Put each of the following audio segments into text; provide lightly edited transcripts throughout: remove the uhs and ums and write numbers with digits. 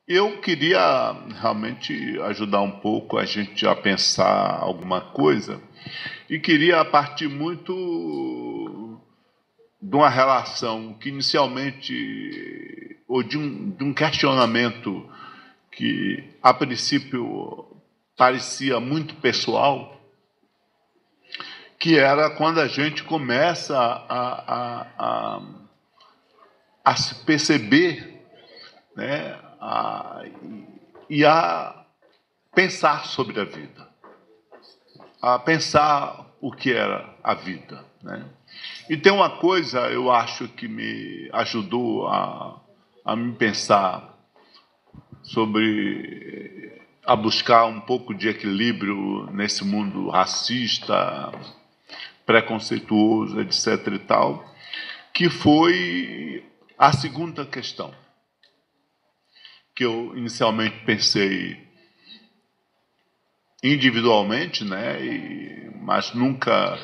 Eu queria realmente ajudar um pouco a gente a pensar alguma coisa e queria partir muito de uma relação que inicialmente, ou de um questionamento que a princípio parecia muito pessoal, que era quando a gente começa a se perceber, né, e a pensar sobre a vida, a pensar o que era a vida, né? E tem uma coisa, eu acho, que me ajudou a me pensar sobre, a buscar um pouco de equilíbrio nesse mundo racista, preconceituoso, etc. e tal, que foi a segunda questão, que eu inicialmente pensei individualmente, né, mas nunca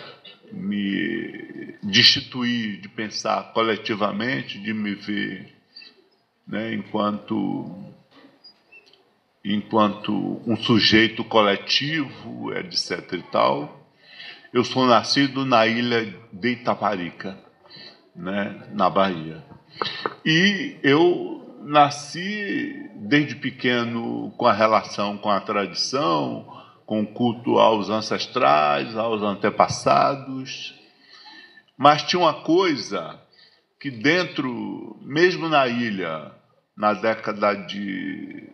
me destituí de pensar coletivamente, de me ver, né, enquanto um sujeito coletivo, etc. e tal. Eu sou nascido na ilha de Itaparica, né, na Bahia. E eu nasci desde pequeno com a relação com a tradição, com o culto aos ancestrais, aos antepassados. Mas tinha uma coisa que dentro, mesmo na ilha, na década de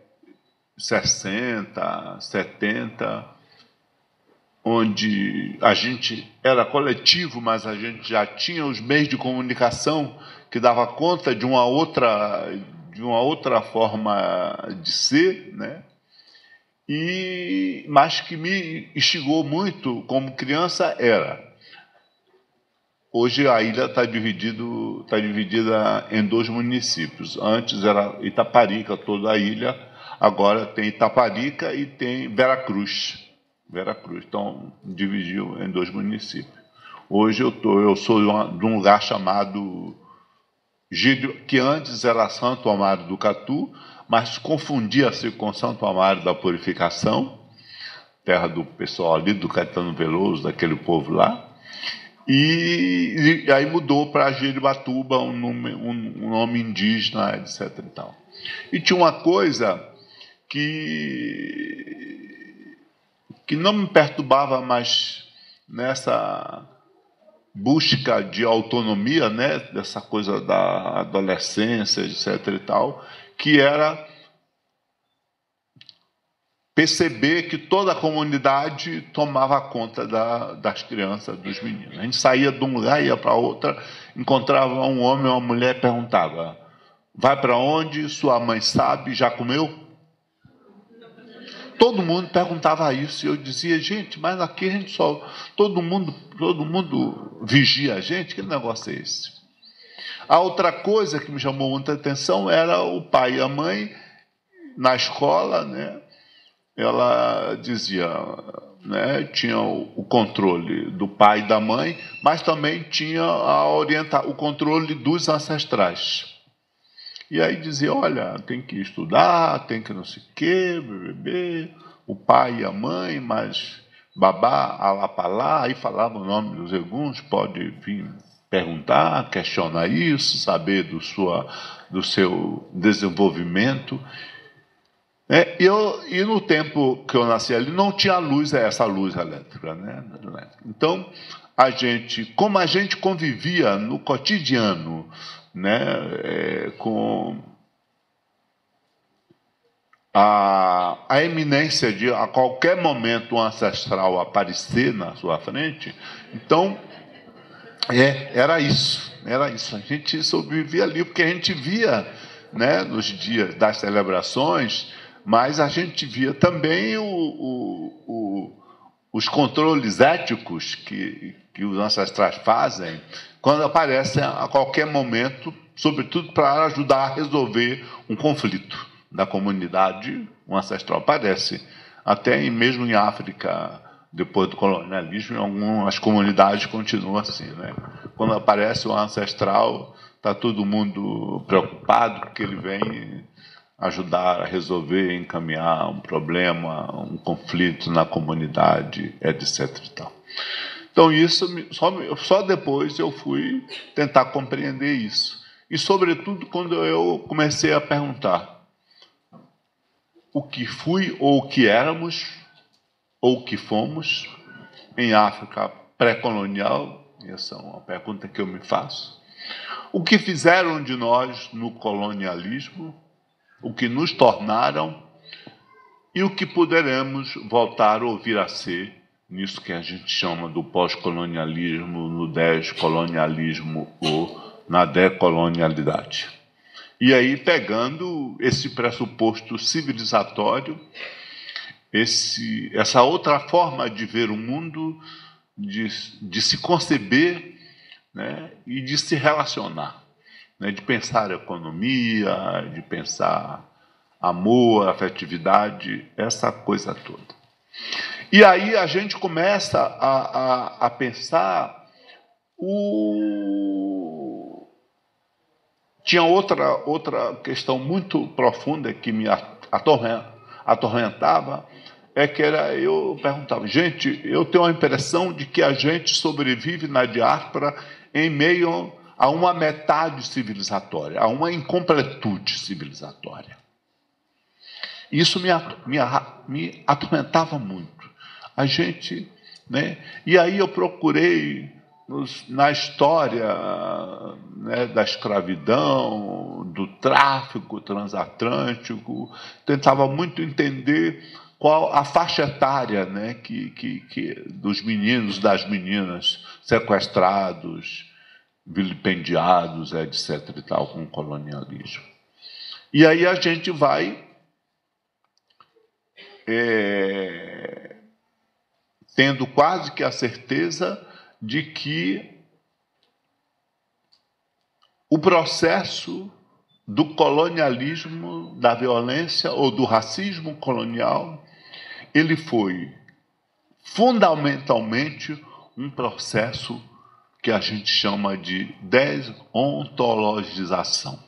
60, 70, onde a gente era coletivo, mas a gente já tinha os meios de comunicação que dava conta de uma outra forma de ser, né? Mas que me instigou muito como criança era. Hoje a ilha está dividida em dois municípios. Antes era Itaparica, toda a ilha. Agora tem Itaparica e tem Veracruz. Veracruz. Então dividiu em dois municípios. Hoje eu sou de um lugar chamado Gídio, que antes era Santo Amaro do Catu, mas confundia-se com Santo Amaro da Purificação, terra do pessoal ali, do Caetano Veloso, daquele povo lá. E aí mudou para Jiribatuba, um nome indígena, etc. E tal. E tinha uma coisa que não me perturbava mais nessa busca de autonomia, né, dessa coisa da adolescência, etc. e tal, que era perceber que toda a comunidade tomava conta das crianças, dos meninos. A gente saía de um lugar, ia para outra, encontrava um homem ou uma mulher, perguntava: vai para onde? Sua mãe sabe? Já comeu? Todo mundo perguntava isso. E eu dizia: gente, mas aqui a gente só... Todo mundo vigia a gente? Que negócio é esse? A outra coisa que me chamou muita atenção era o pai e a mãe na escola, né? Ela dizia, né, tinha o controle do pai e da mãe, mas também tinha o controle dos ancestrais. E aí dizia: olha, tem que estudar, tem que não sei o quê, bebê, o pai e a mãe, mas babá, alapalá, aí falava o nome dos alguns, pode vir perguntar, questionar isso, saber do seu desenvolvimento. E no tempo que eu nasci ali, não tinha essa luz elétrica, né? Então, como a gente convivia no cotidiano, né, com a eminência de a qualquer momento um ancestral aparecer na sua frente, então era isso. A gente sobrevivia ali, porque a gente via, né, nos dias das celebrações, mas a gente via também os controles éticos que os ancestrais fazem quando aparecem a qualquer momento, sobretudo para ajudar a resolver um conflito da comunidade. Um ancestral aparece, até mesmo em África, depois do colonialismo, em algumas comunidades continua assim, né? Quando aparece o ancestral, está todo mundo preocupado, porque ele vem ajudar a resolver, encaminhar um problema, um conflito na comunidade, etc. E tal. Então, isso só depois eu fui tentar compreender isso. E, sobretudo, quando eu comecei a perguntar o que fui ou o que éramos ou o que fomos em África pré-colonial, essa é uma pergunta que eu me faço. O que fizeram de nós no colonialismo, o que nos tornaram e o que poderemos voltar ou vir a ser nisso que a gente chama do pós-colonialismo, no descolonialismo ou na decolonialidade. E aí, pegando esse pressuposto civilizatório, essa outra forma de ver o mundo, de se conceber, né, e de se relacionar, né, de pensar economia, de pensar amor, afetividade, essa coisa toda. E aí a gente começa a pensar Tinha outra questão muito profunda que me atormentava, eu perguntava, gente, eu tenho a impressão de que a gente sobrevive na diáspora em meio a uma metade civilizatória, a uma incompletude civilizatória. Isso me atormentava muito. A gente, né? E aí eu procurei na história, né, da escravidão, do tráfico transatlântico, tentava muito entender qual a faixa etária, né, dos meninos, das meninas sequestrados, vilipendiados, etc. e tal, com o colonialismo. E aí a gente vai tendo quase que a certeza de que o processo do colonialismo, da violência ou do racismo colonial, ele foi fundamentalmente um processo que a gente chama de desontologização.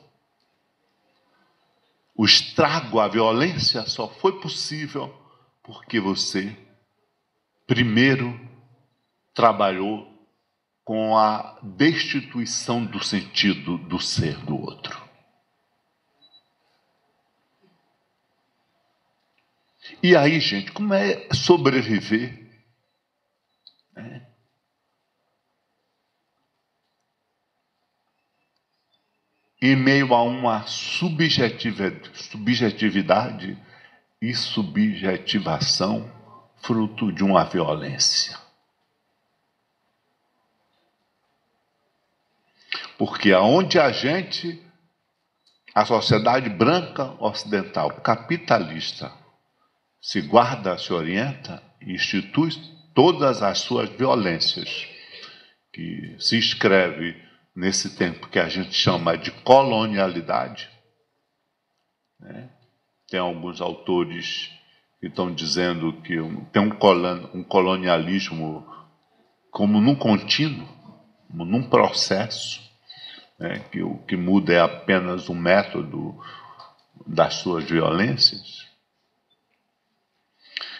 O estrago, a violência só foi possível porque você primeiro trabalhou com a destituição do sentido do ser do outro. E aí, gente, como é sobreviver? Em meio a uma subjetividade e subjetivação fruto de uma violência. Porque aonde a sociedade branca ocidental, capitalista, se guarda, se orienta e institui todas as suas violências, que se escreve nesse tempo que a gente chama de colonialidade, né? Tem alguns autores que estão dizendo que tem um colonialismo como num contínuo, como num processo, né? Que o que muda é apenas o método das suas violências.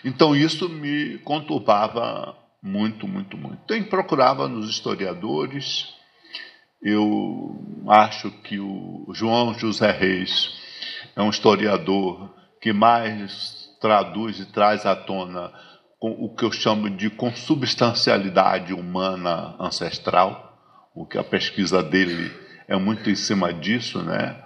Então isso me conturbava muito, muito, muito. Então eu procurava nos historiadores. Eu acho que o João José Reis é um historiador que mais traduz e traz à tona o que eu chamo de consubstancialidade humana ancestral, o que a pesquisa dele é muito em cima disso, né?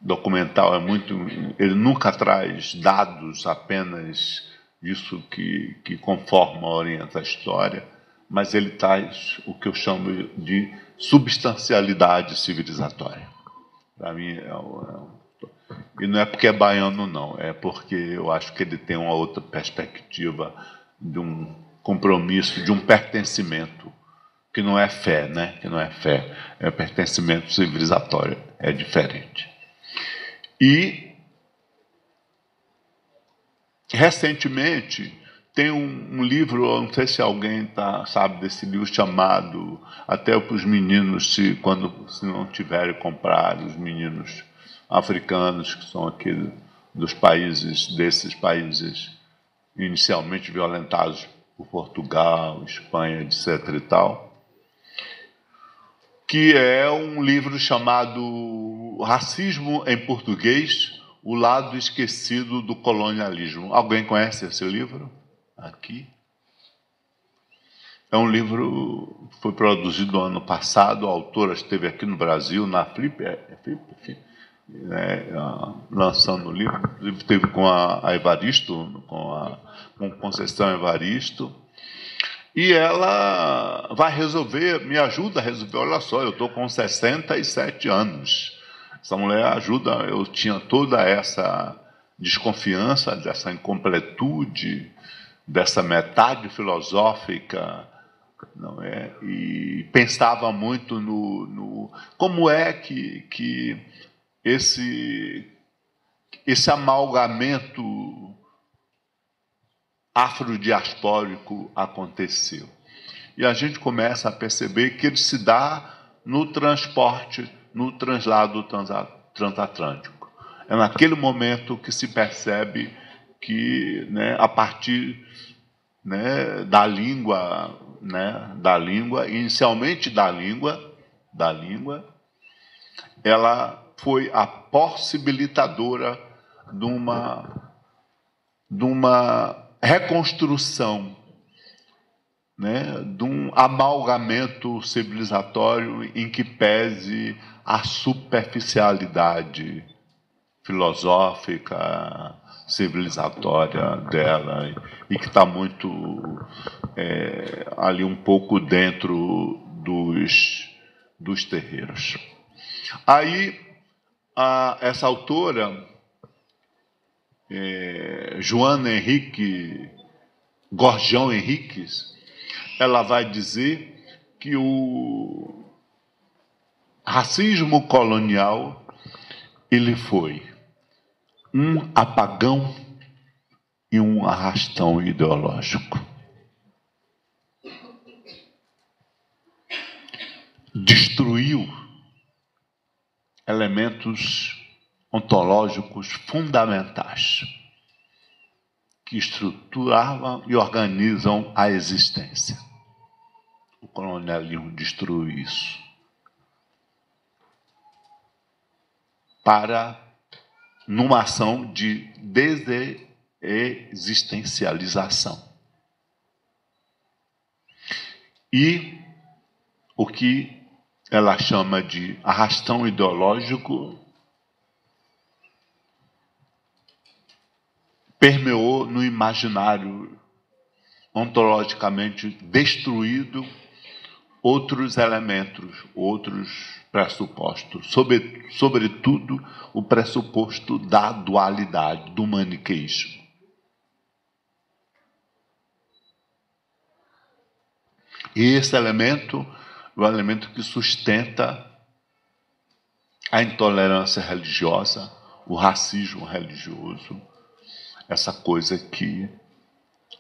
Documental é muito... Ele nunca traz dados apenas disso que conforma, orienta a história, mas ele traz o que eu chamo de substancialidade civilizatória. Para mim, e não é porque é baiano, não, é porque eu acho que ele tem uma outra perspectiva de um compromisso, de um pertencimento, que não é fé, né? Que não é fé, é pertencimento civilizatório, é diferente. E, recentemente, tem um livro, eu não sei se alguém sabe desse livro, chamado, até para os meninos, se não tiverem comprar, os meninos africanos, que são aqueles desses países inicialmente violentados por Portugal, Espanha, etc. e tal, que é um livro chamado Racismo em Português, o lado esquecido do colonialismo. Alguém conhece esse livro? Aqui. É um livro que foi produzido no ano passado, a autora esteve aqui no Brasil, na Flip, lançando o livro, esteve com a Evaristo, com Conceição Evaristo, e ela vai resolver, me ajuda a resolver. Olha só, eu estou com 67 anos. Essa mulher ajuda, eu tinha toda essa desconfiança, dessa incompletude, dessa metade filosófica, não é? E pensava muito no como é que esse amalgamento afrodiaspórico aconteceu. E a gente começa a perceber que ele se dá no transporte, no translado transatlântico. É naquele momento que se percebe que, né, a partir, né, da língua, inicialmente da língua, ela foi a possibilitadora de uma reconstrução, né, de um amalgamento civilizatório em que pese a superficialidade filosófica, civilizatória dela, e que está muito ali um pouco dentro dos terreiros. Aí, essa autora, Joana Henrique Gorjão Henriques, ela vai dizer que o racismo colonial ele foi um apagão e um arrastão ideológico. Destruiu elementos ontológicos fundamentais que estruturavam e organizam a existência. O colonialismo destruiu isso numa ação de desexistencialização. E o que ela chama de arrastão ideológico permeou no imaginário ontologicamente destruído outros elementos, outros pressupostos, sobretudo o pressuposto da dualidade, do maniqueísmo. E esse elemento é o elemento que sustenta a intolerância religiosa, o racismo religioso, essa coisa que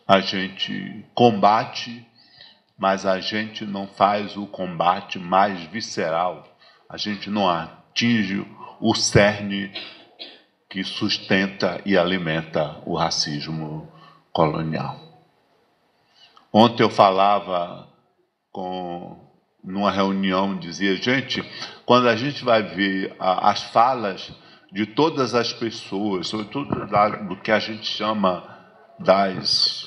a gente combate, mas a gente não faz o combate mais visceral, a gente não atinge o cerne que sustenta e alimenta o racismo colonial. Ontem eu falava numa reunião, dizia, gente, quando a gente vai ver as falas de todas as pessoas, sobretudo do que a gente chama das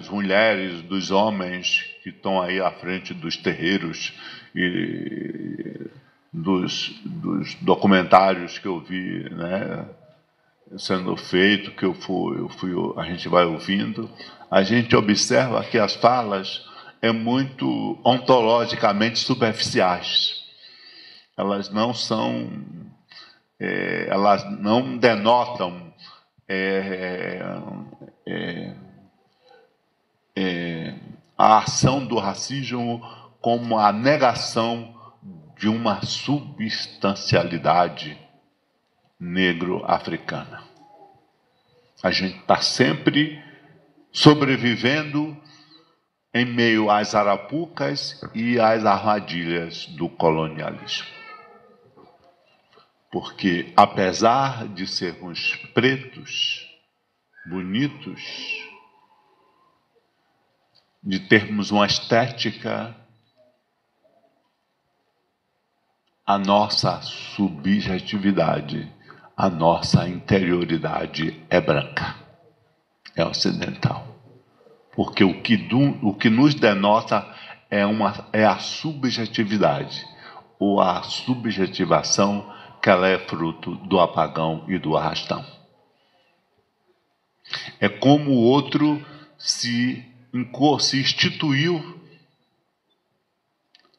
mulheres, dos homens que estão aí à frente dos terreiros e dos documentários que eu vi, né, sendo feito, que a gente vai ouvindo, a gente observa que as falas muito ontologicamente superficiais. Elas não são, elas não denotam a ação do racismo como a negação de uma substancialidade negro-africana. A gente está sempre sobrevivendo em meio às arapucas e às armadilhas do colonialismo. Porque, apesar de sermos pretos, bonitos, de termos uma estética, a nossa subjetividade, a nossa interioridade é branca, é ocidental. Porque o que nos denota é a subjetividade, ou a subjetivação, que ela é fruto do apagão e do arrastão. É como o outro se instituiu,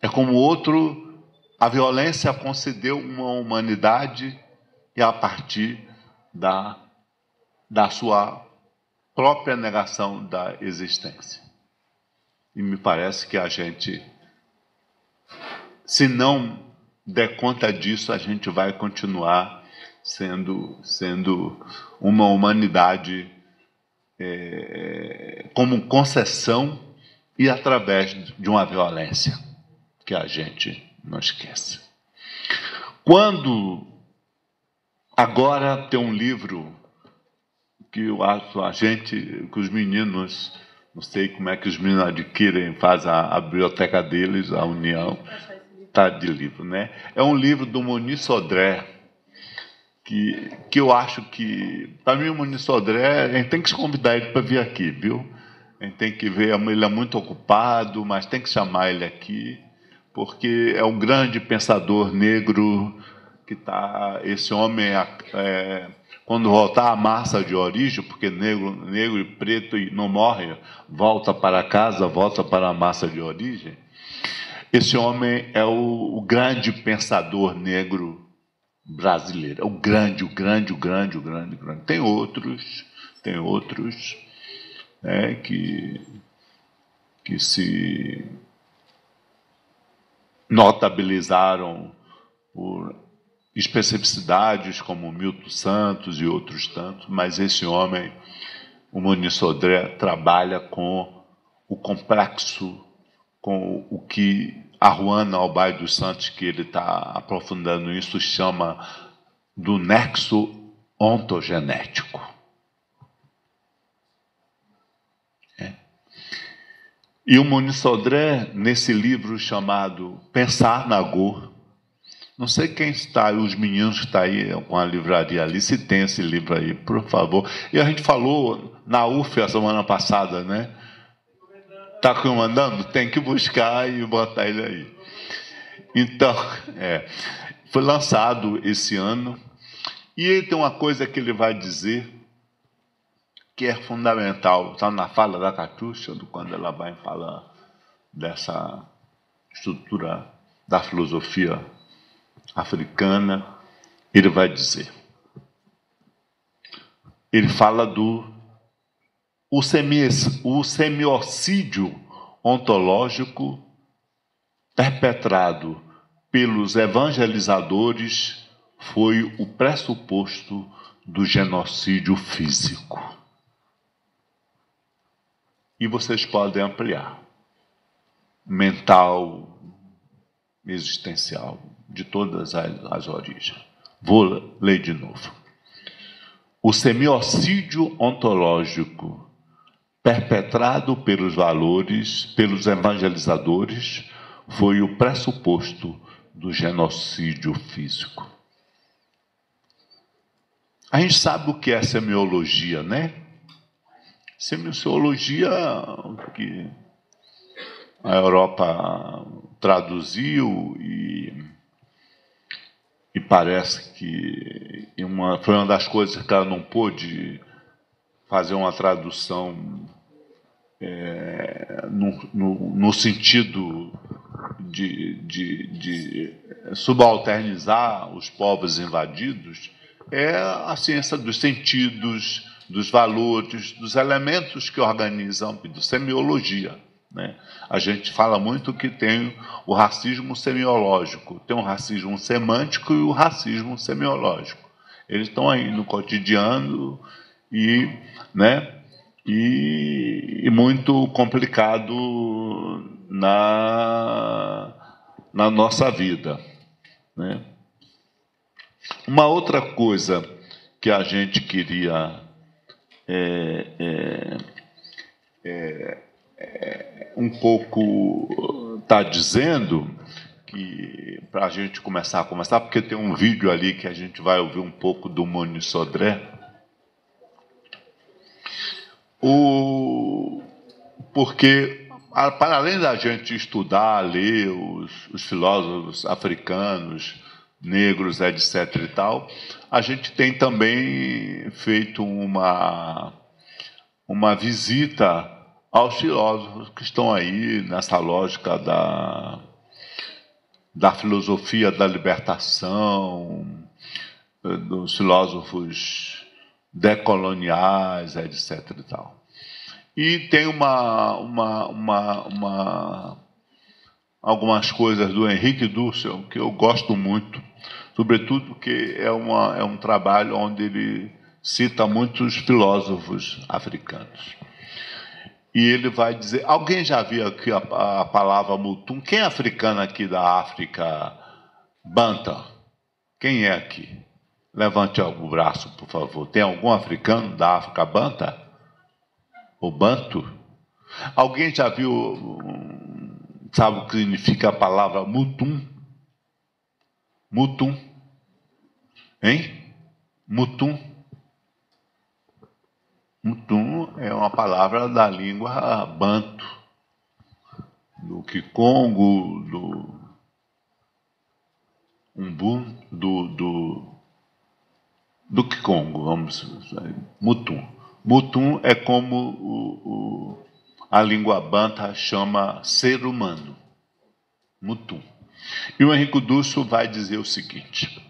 é como o outro, a violência concedeu uma humanidade, e a partir da sua própria negação da existência. E me parece que a gente, se não der conta disso, a gente vai continuar sendo uma humanidade como concessão e através de uma violência que a gente não esquece. Quando agora tem um livro que eu acho que os meninos, não sei como é que os meninos adquirem, fazem a biblioteca deles, a União, tá de livro, né? É um livro do Muniz Sodré, que eu acho que, para mim, o Muniz Sodré, a gente tem que se convidar ele para vir aqui, viu? A gente tem que ver, ele é muito ocupado, mas tem que chamar ele aqui, porque é um grande pensador negro que está, esse homem, quando voltar à massa de origem, porque negro e preto não morre, volta para casa, volta para a massa de origem. Esse homem é o grande pensador negro brasileiro, é o grande. Tem outros, né, que se notabilizaram por especificidades como Milton Santos e outros tantos, mas esse homem, o Muniz Sodré, trabalha com o complexo, com o que a Ruana Albay dos Santos, que ele está aprofundando isso, chama do nexo ontogenético. E o Muniz Sodré, nesse livro chamado Pensar na Agor, não sei quem está, os meninos que estão aí com a livraria ali, se tem esse livro aí, por favor. E a gente falou na UF a semana passada, né? Está comandando? Tem que buscar e botar ele aí. Então, foi lançado esse ano. E ele tem uma coisa que ele vai dizer que é fundamental. Está na fala da Catiúcia, quando ela vai falar dessa estrutura da filosofia africana. Ele vai dizer. Ele fala o semiocídio ontológico perpetrado pelos evangelizadores foi o pressuposto do genocídio físico. E vocês podem ampliar. Mental, existencial, de todas as origens. Vou ler de novo. O semiocídio ontológico perpetrado pelos evangelizadores, foi o pressuposto do genocídio físico. A gente sabe o que é semiologia, né? Semiologia, que a Europa traduziu e parece que foi uma das coisas que ela não pôde fazer uma tradução no sentido de subalternizar os povos invadidos, é a ciência dos sentidos, dos valores, dos elementos que organizam, do semiologia, né? A gente fala muito que tem o racismo semiológico, tem o racismo semântico e o racismo semiológico. Eles estão aí no cotidiano e muito complicado na nossa vida, né? Uma outra coisa que a gente queria um pouco tá dizendo, que para a gente começar a conversar, porque tem um vídeo ali que a gente vai ouvir um pouco do Moni Sodré. Porque, para além da gente estudar, ler os filósofos africanos, negros, etc. e tal, a gente tem também feito uma visita aos filósofos que estão aí nessa lógica da filosofia da libertação, dos filósofos decoloniais, etc. e tal. E tem algumas coisas do Henrique Dussel que eu gosto muito, sobretudo porque é um trabalho onde ele cita muitos filósofos africanos. E ele vai dizer... Alguém já viu aqui a palavra mutum? Quem é africano aqui da África? Banta. Quem é aqui? Levante o braço, por favor. Tem algum africano da África Banta? O Banto? Alguém já viu, sabe o que significa a palavra mutum? Mutum? Hein? Mutum? Mutum é uma palavra da língua banto, do Kikongo, do Umbu, do Kikongo, vamos dizer. Mutum. Mutum é como a língua banta chama ser humano. Mutum. E o Henrique Dussel vai dizer o seguinte.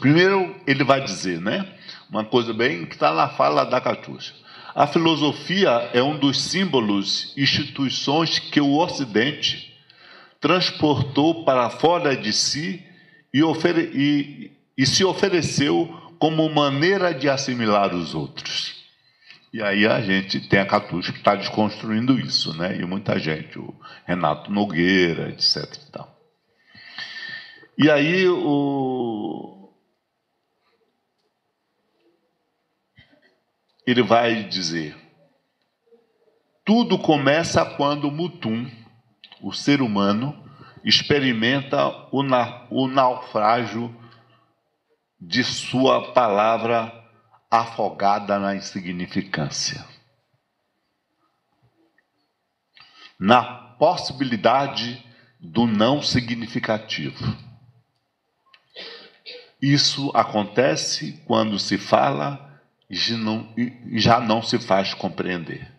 Primeiro, ele vai dizer, né? Uma coisa bem que está na fala da Catuxa. A filosofia é um dos símbolos, instituições que o Ocidente transportou para fora de si e se ofereceu como maneira de assimilar os outros. E aí a gente tem a Catuxa que está desconstruindo isso, né? E muita gente, o Renato Nogueira, etc. E tal. E aí ele vai dizer: tudo começa quando Mutum, o ser humano, experimenta o naufrágio de sua palavra afogada na insignificância, na possibilidade do não significativo. Isso acontece quando se fala e já não se faz compreender,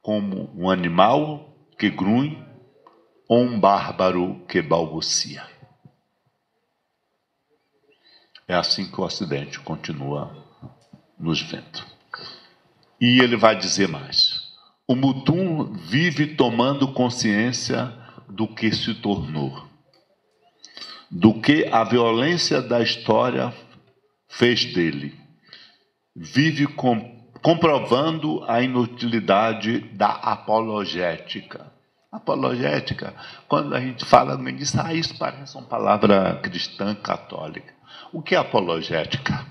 como um animal que grunhe ou um bárbaro que balbucia. É assim que o Ocidente continua nos vendo. E ele vai dizer mais. O Mutum vive tomando consciência do que se tornou, do que a violência da história fez dele. Vive comprovando a inutilidade da apologética. Apologética, quando a gente fala, alguém diz, isso parece uma palavra cristã católica. O que é apologética?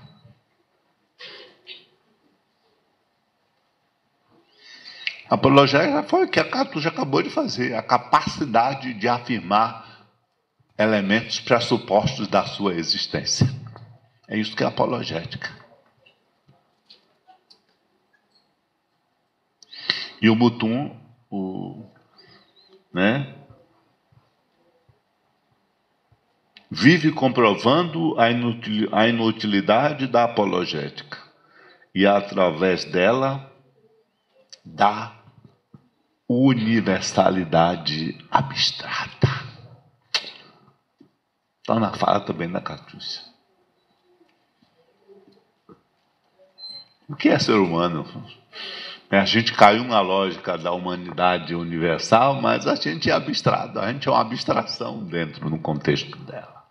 Apologética foi o que a Catuxa acabou de fazer, a capacidade de afirmar elementos pressupostos da sua existência. É isso que é apologética. E o Mutum, vive comprovando a inutilidade da apologética e, através dela, da universalidade abstrata. Está na fala também da Catuxa. O que é ser humano? A gente caiu na lógica da humanidade universal, mas a gente é abstrato, a gente é uma abstração dentro do contexto dela.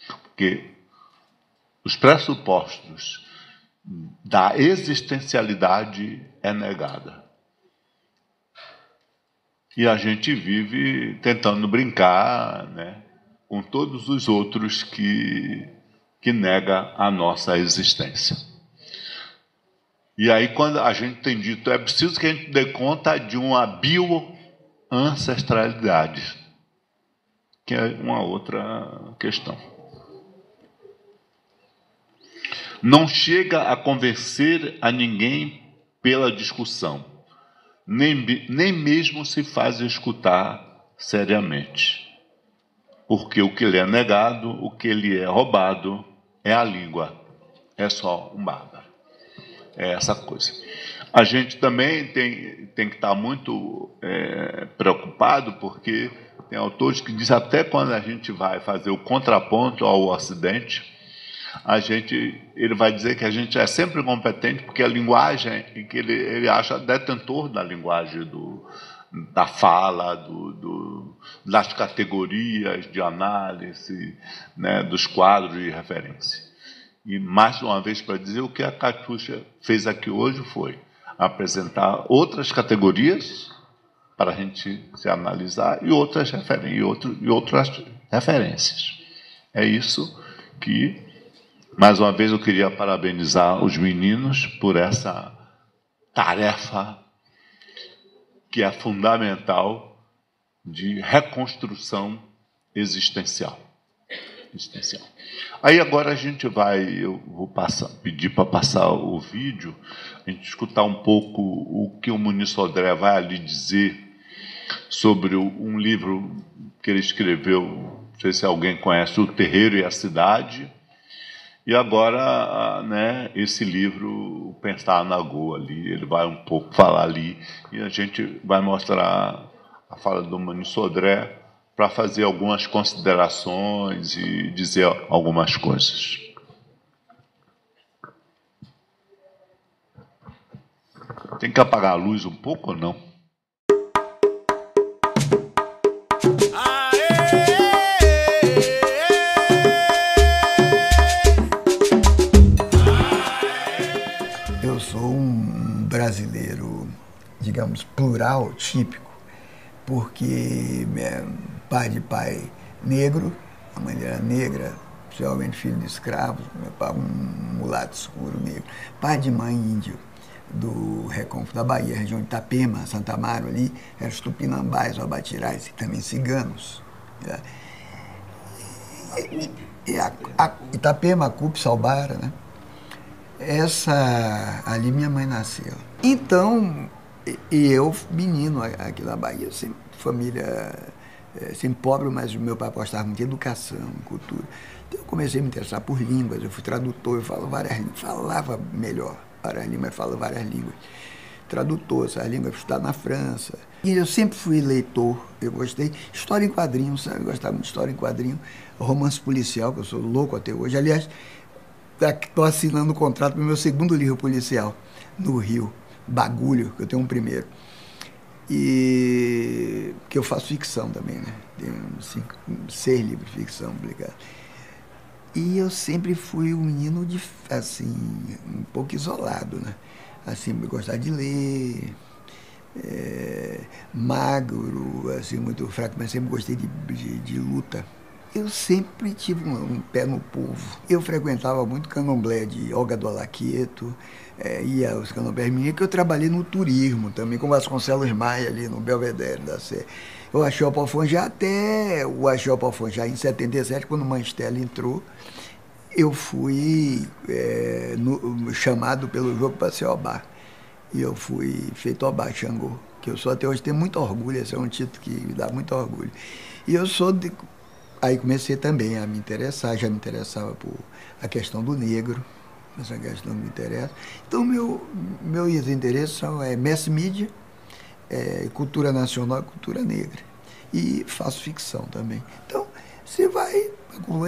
Porque os pressupostos da existencialidade é negada. E a gente vive tentando brincar, né, com todos os outros que nega a nossa existência. E aí, quando a gente tem dito, é preciso que a gente dê conta de uma bioancestralidade, que é uma outra questão. Não chega a convencer a ninguém pela discussão, nem mesmo se faz escutar seriamente. Porque o que lhe é negado, o que lhe é roubado, é a língua. É só um bárbaro. É essa coisa. A gente também tem que estar muito preocupado, porque tem autores que dizem até quando a gente vai fazer o contraponto ao Ocidente, ele vai dizer que a gente é sempre competente, porque a linguagem, e que ele acha detentor da linguagem da fala, das categorias de análise, né, dos quadros de referência. E, mais uma vez, para dizer, o que a Catiuxa fez aqui hoje foi apresentar outras categorias para a gente se analisar e outras referências. É isso que, mais uma vez, eu queria parabenizar os meninos por essa tarefa que é fundamental de reconstrução existencial. Aí agora eu vou pedir para passar o vídeo, a gente escutar um pouco o que o Muniz Sodré vai ali dizer sobre um livro que ele escreveu, não sei se alguém conhece, O Terreiro e a Cidade, e agora, né, esse livro, O Pensar na Goa, ali, ele vai um pouco falar ali, e a gente vai mostrar a fala do Muniz Sodré para fazer algumas considerações e dizer algumas coisas. Tem que apagar a luz um pouco ou não? Eu sou um brasileiro, digamos, plural, típico, porque pai negro, a mãe era negra, possivelmente filho de escravos, meu pai um mulato escuro negro, pai de mãe índio, do Recôncavo da Bahia, região de Itapema, Santa Amaro ali, eram os tupinambás, os abatirais, e também ciganos. Né? Itapema, Cupe, Salbara, né? Ali minha mãe nasceu. Então, eu, menino aqui na Bahia, sempre, família sempre pobre, mas meu pai apostava muito em educação, em cultura. Então eu comecei a me interessar por línguas, eu fui tradutor, eu falo várias línguas, falava melhor várias línguas, mas falo várias línguas. Tradutor, essas línguas, estudar na França. E eu sempre fui leitor, eu gostei. História em quadrinhos, sabe? Eu gostava muito de história em quadrinhos, romance policial, que eu sou louco até hoje. Aliás, estou assinando um contrato para o meu segundo livro policial, no Rio, Bagulho, que eu tenho um primeiro. E que eu faço ficção também, né? Tenho 6 livros de ficção publicados. E eu sempre fui um menino, assim, um pouco isolado, né? Assim, gostar de ler, magro, assim, muito fraco, mas sempre gostei de luta. Eu sempre tive um pé no povo. Eu frequentava muito candomblé de Olga do Alaqueto, ia aos candomblés minhas, que eu trabalhei no turismo também, com Vasconcelos Maia ali no Belvedere da Sé. O Axé Alfonjá, até o Axé Alfonjá em 77, quando o Manstella entrou, eu fui chamado pelo jogo para ser Obá. E eu fui feito Obá Xangô, que eu sou até hoje, tenho muito orgulho, esse é um título que me dá muito orgulho. E eu sou Aí comecei também a me interessar, já me interessava por a questão do negro, essa questão me interessa. Então, meus interesses são mass media, cultura nacional e cultura negra. E faço ficção também. Então, você vai,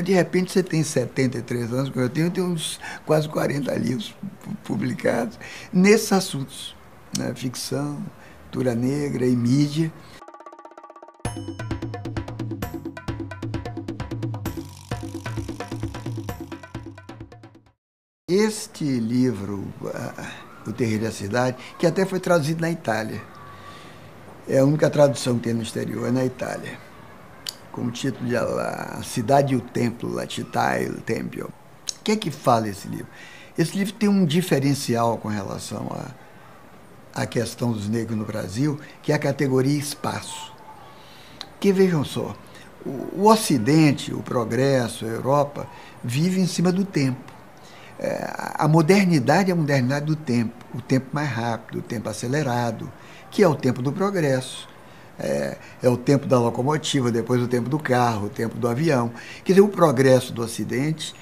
de repente você tem 73 anos, como eu tenho uns quase 40 livros publicados nesses assuntos, né? Ficção, cultura negra e mídia. Este livro, O Terreiro e a Cidade, que até foi traduzido na Itália, É a única tradução que tem no exterior, é na Itália, com o título de A Cidade e o Templo, La Città e il Tempio. O que é que fala esse livro? Esse livro tem um diferencial com relação à questão dos negros no Brasil, que é a categoria espaço. Porque, vejam só, o Ocidente, o progresso, a Europa, vive em cima do tempo. A modernidade é a modernidade do tempo, o tempo mais rápido, o tempo acelerado, que é o tempo do progresso. É o tempo da locomotiva, depois o tempo do carro, o tempo do avião. Quer dizer, o progresso do Ocidente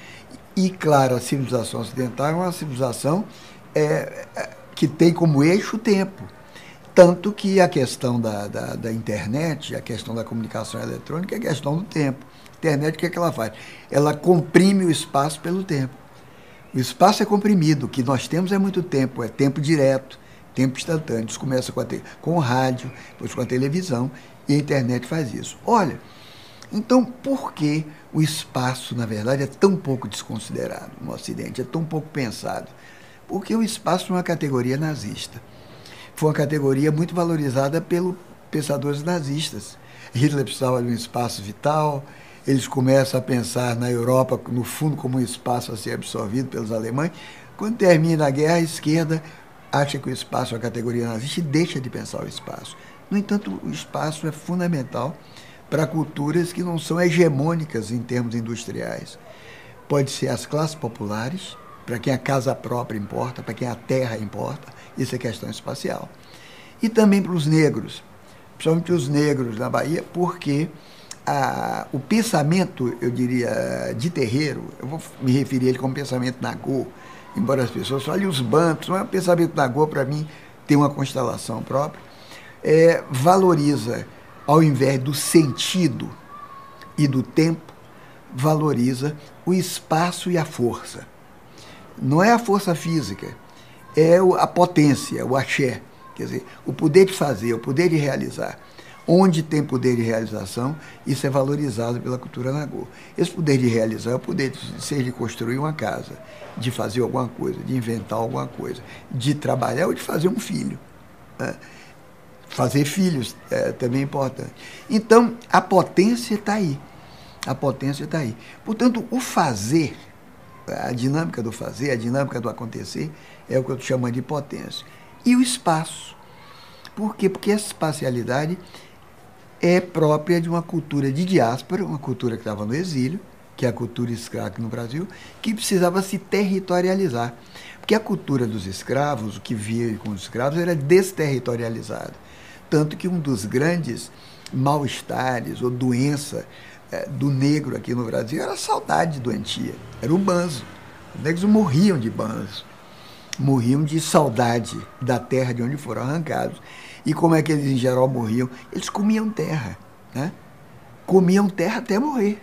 e, claro, a civilização ocidental é uma civilização que tem como eixo o tempo. Tanto que a questão da internet, a questão da comunicação eletrônica é a questão do tempo. A internet, o que é que ela faz? Ela comprime o espaço pelo tempo. O espaço é comprimido, o que nós temos é muito tempo, é tempo direto, tempo instantâneo. Isso começa com o rádio, depois com a televisão, e a internet faz isso. Olha, então por que o espaço, na verdade, é tão pouco desconsiderado no Ocidente, é tão pouco pensado? Porque o espaço é uma categoria nazista. Foi uma categoria muito valorizada pelos pensadores nazistas. Hitler precisava de um espaço vital, eles começam a pensar na Europa, no fundo, como um espaço a ser absorvido pelos alemães. Quando termina a guerra, a esquerda acha que o espaço é uma categoria nazista e deixa de pensar o espaço. No entanto, o espaço é fundamental para culturas que não são hegemônicas em termos industriais. Pode ser as classes populares, para quem a casa própria importa, para quem a terra importa, isso é questão espacial. E também para os negros, principalmente os negros na Bahia, porque o pensamento, eu diria, de terreiro, eu vou me referir a ele como pensamento nagô, embora as pessoas falem os bantos, mas o pensamento nagô, para mim, tem uma constelação própria, valoriza, ao invés do sentido e do tempo, valoriza o espaço e a força. Não é a força física, é a potência, o axé, quer dizer, o poder de fazer, o poder de realizar. Onde tem poder de realização, isso é valorizado pela cultura nagô. Esse poder de realizar é o poder de construir uma casa, de fazer alguma coisa, de inventar alguma coisa, de trabalhar ou de fazer um filho. Né? Fazer filhos também é importante. Então, a potência está aí. A potência está aí. Portanto, o fazer, a dinâmica do fazer, a dinâmica do acontecer, é o que eu estou chamando de potência. E o espaço. Por quê? Porque essa espacialidade é própria de uma cultura de diáspora, uma cultura que estava no exílio, que é a cultura escrava aqui no Brasil, que precisava se territorializar. Porque a cultura dos escravos, o que via com os escravos, era desterritorializada. Tanto que um dos grandes mal-estares ou doença do negro aqui no Brasil era a saudade doentia, era o banzo. Os negros morriam de banzo, morriam de saudade da terra de onde foram arrancados. E como é que eles, em geral, morriam? Eles comiam terra, né? Comiam terra até morrer.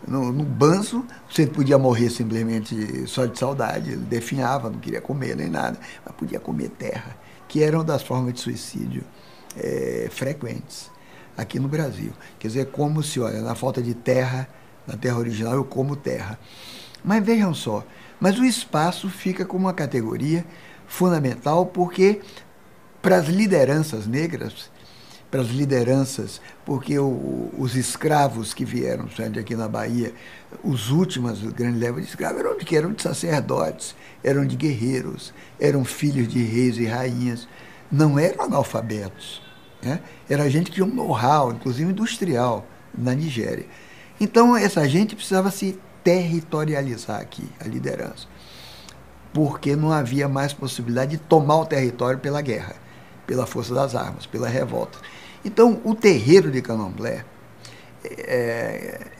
No banzo, você podia morrer simplesmente só de saudade, ele definhava, não queria comer nem nada, mas podia comer terra, que era uma das formas de suicídio frequentes aqui no Brasil. Quer dizer, como se, olha, na falta de terra, na terra original, eu como terra. Mas vejam só, mas o espaço fica como uma categoria fundamental porque para as lideranças negras, para as lideranças, porque os escravos que vieram aqui na Bahia, os últimos grandes levas de escravos eram de quê? Eram de sacerdotes, eram de guerreiros, eram filhos de reis e rainhas, não eram analfabetos, né? Era gente que tinha um know-how, inclusive industrial, na Nigéria. Então, essa gente precisava se territorializar aqui, a liderança, porque não havia mais possibilidade de tomar o território pela guerra, pela força das armas, pela revolta. Então, o terreiro de Candomblé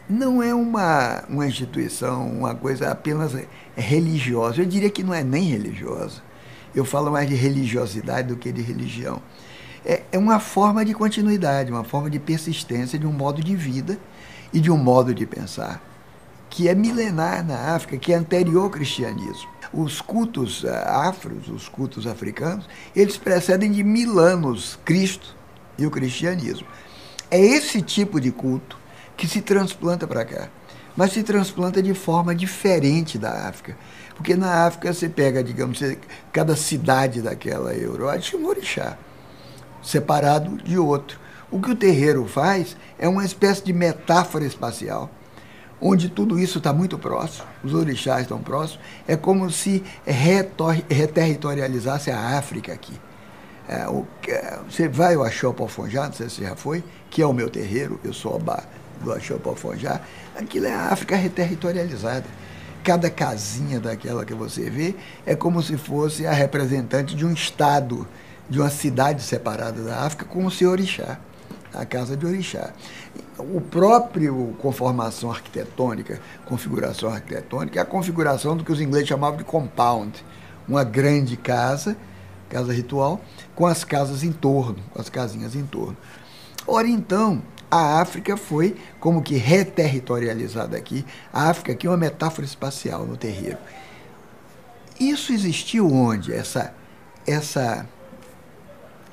não é uma instituição, uma coisa apenas religiosa. Eu diria que não é nem religiosa. Eu falo mais de religiosidade do que de religião. É uma forma de continuidade, uma forma de persistência de um modo de vida e de um modo de pensar, que é milenar na África, que é anterior ao cristianismo. Os cultos afros, os cultos africanos, eles precedem de 1000 anos Cristo e o cristianismo. É esse tipo de culto que se transplanta para cá, mas se transplanta de forma diferente da África. Porque na África você pega, digamos, cada cidade daquela Euroá tinha um orixá. separado de outro. O que o terreiro faz é uma espécie de metáfora espacial, onde tudo isso está muito próximo, os orixás estão próximos, é como se reterritorializasse a África aqui. Você vai ao Axé Pofongá, não sei se você já foi, que é o meu terreiro, eu sou Obá do Axé Pofongá, aquilo é a África reterritorializada. Cada casinha daquela que você vê é como se fosse a representante de um estado, de uma cidade separada da África, com o seu orixá, a casa de orixá. O próprio configuração arquitetônica é a configuração do que os ingleses chamavam de compound, uma grande casa ritual, com as casas em torno, com as casinhas em torno. Ora, então, a África foi como que reterritorializada aqui. A África aqui é uma metáfora espacial no terreiro. Isso existiu onde?